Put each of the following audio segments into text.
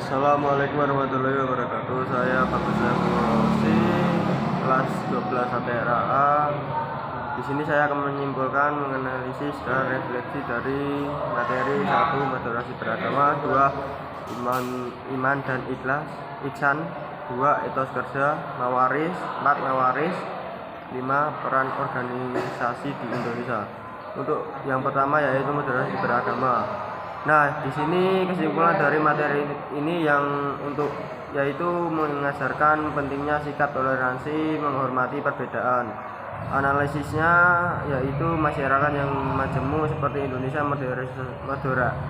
Assalamualaikum warahmatullahi wabarakatuh. Saya Bagus Rosi, kelas 12 HTRA A. Di sini saya akan menyimpulkan, menganalisis dan refleksi dari materi 1 moderasi beragama, 2 iman dan ikhlas, ihsan, 2 etos kerja, mawaris, 4 mawaris, 5 peran organisasi di Indonesia. Untuk yang pertama yaitu moderasi beragama. Nah, di sini kesimpulan dari materi ini yaitu mengajarkan pentingnya sikap toleransi, menghormati perbedaan. Analisisnya yaitu masyarakat yang majemuk seperti Indonesia,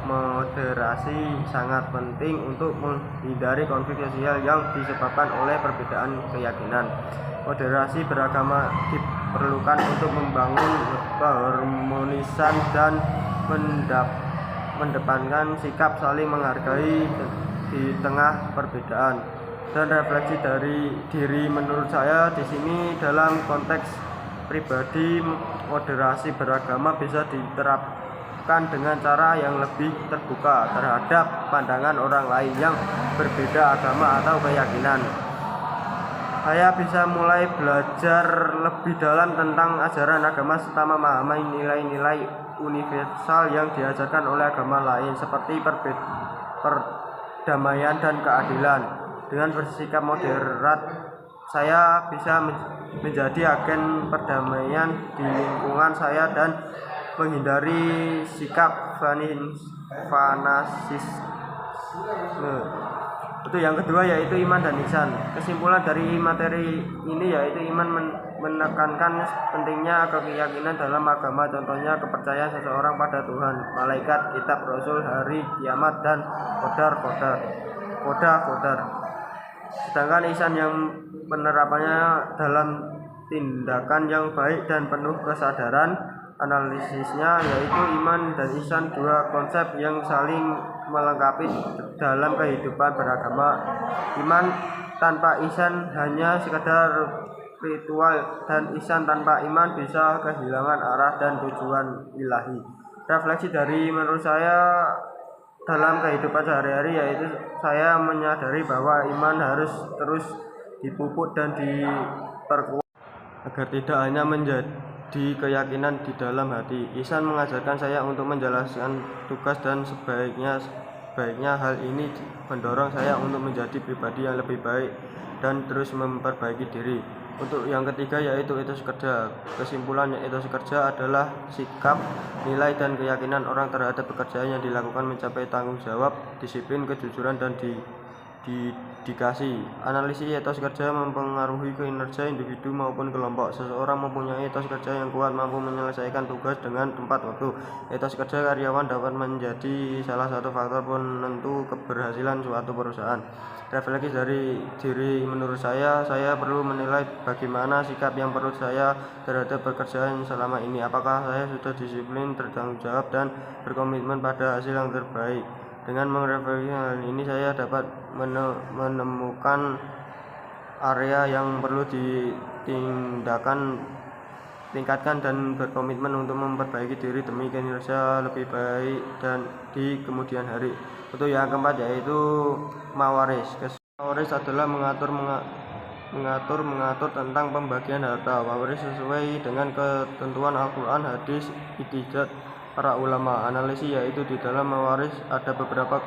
moderasi sangat penting untuk menghindari konflik sosial yang disebabkan oleh perbedaan keyakinan. Moderasi beragama diperlukan untuk membangun keharmonisan dan mendepankan sikap saling menghargai di tengah perbedaan. Dan refleksi dari diri menurut saya di sini dalam konteks pribadi, moderasi beragama bisa diterapkan dengan cara yang lebih terbuka terhadap pandangan orang lain yang berbeda agama atau keyakinan. Saya bisa mulai belajar lebih dalam tentang ajaran agama serta memahami nilai-nilai universal yang diajarkan oleh agama lain seperti perdamaian dan keadilan. Dengan bersikap moderat, saya bisa menjadi agen perdamaian di lingkungan saya dan menghindari sikap fanatisme. Itu yang kedua yaitu iman dan ihsan. Kesimpulan dari materi ini yaitu iman menekankan pentingnya keyakinan dalam agama, contohnya kepercayaan seseorang pada Tuhan, malaikat, kitab, rasul, hari kiamat, dan qadar. Sedangkan ihsan yang penerapannya dalam tindakan yang baik dan penuh kesadaran. Analisisnya yaitu iman dan ihsan, dua konsep yang saling melengkapi dalam kehidupan beragama. Iman tanpa ihsan hanya sekedar ritual, dan ihsan tanpa iman bisa kehilangan arah dan tujuan ilahi. Refleksi dari menurut saya dalam kehidupan sehari-hari yaitu saya menyadari bahwa iman harus terus dipupuk dan diperkuat agar tidak hanya menjadi keyakinan di dalam hati. Ihsan mengajarkan saya untuk menjalankan tugas dan sebaiknya hal ini mendorong saya untuk menjadi pribadi yang lebih baik dan terus memperbaiki diri. Untuk yang ketiga yaitu etos kerja. Kesimpulannya, etos kerja adalah sikap, nilai, dan keyakinan orang terhadap pekerjaan yang dilakukan mencapai tanggung jawab, disiplin, kejujuran, dan dedikasi. Analisis etos kerja mempengaruhi kinerja individu maupun kelompok. Seseorang mempunyai etos kerja yang kuat mampu menyelesaikan tugas dengan tepat waktu. Etos kerja karyawan dapat menjadi salah satu faktor penentu keberhasilan suatu perusahaan. Refleksi dari diri menurut saya perlu menilai bagaimana sikap yang perlu saya terhadap pekerjaan selama ini. Apakah saya sudah disiplin, bertanggung jawab, dan berkomitmen pada hasil yang terbaik. Dengan merefleksi hal ini saya dapat menemukan area yang perlu tingkatkan dan berkomitmen untuk memperbaiki diri demi kinerja lebih baik dan di kemudian hari. Untuk yang keempat yaitu mawaris. Mawaris adalah mengatur tentang pembagian harta. Mawaris sesuai dengan ketentuan Al-Quran, hadis, ijtihad para ulama. Analisis yaitu di dalam mawaris ada beberapa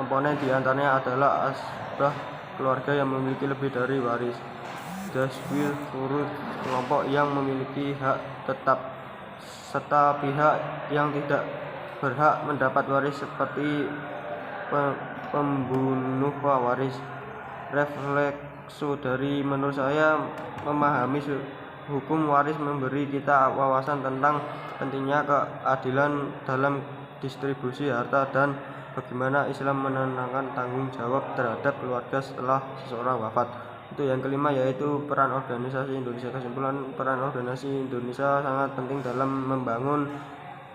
komponen, diantaranya adalah asbah, keluarga yang memiliki lebih dari waris, daswil furud, kelompok yang memiliki hak tetap, serta pihak yang tidak berhak mendapat waris seperti pembunuh waris. Refleksi dari menurut saya memahami hukum waris memberi kita wawasan tentang pentingnya keadilan dalam distribusi harta dan bagaimana Islam menanamkan tanggung jawab terhadap keluarga setelah seseorang wafat. Itu yang kelima yaitu peran organisasi Indonesia. Kesimpulan, peran organisasi Indonesia sangat penting dalam membangun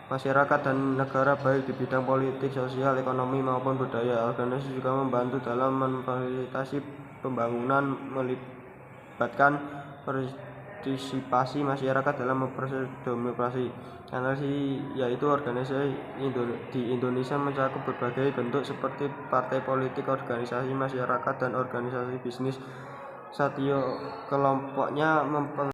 masyarakat dan negara baik di bidang politik, sosial, ekonomi maupun budaya. Organisasi juga membantu dalam memfasilitasi pembangunan, melibatkan partisipasi masyarakat dalam proses demokrasi. Anarki yaitu organisasi di Indonesia mencakup berbagai bentuk seperti partai politik, organisasi masyarakat, dan organisasi bisnis. Satyo kelompoknya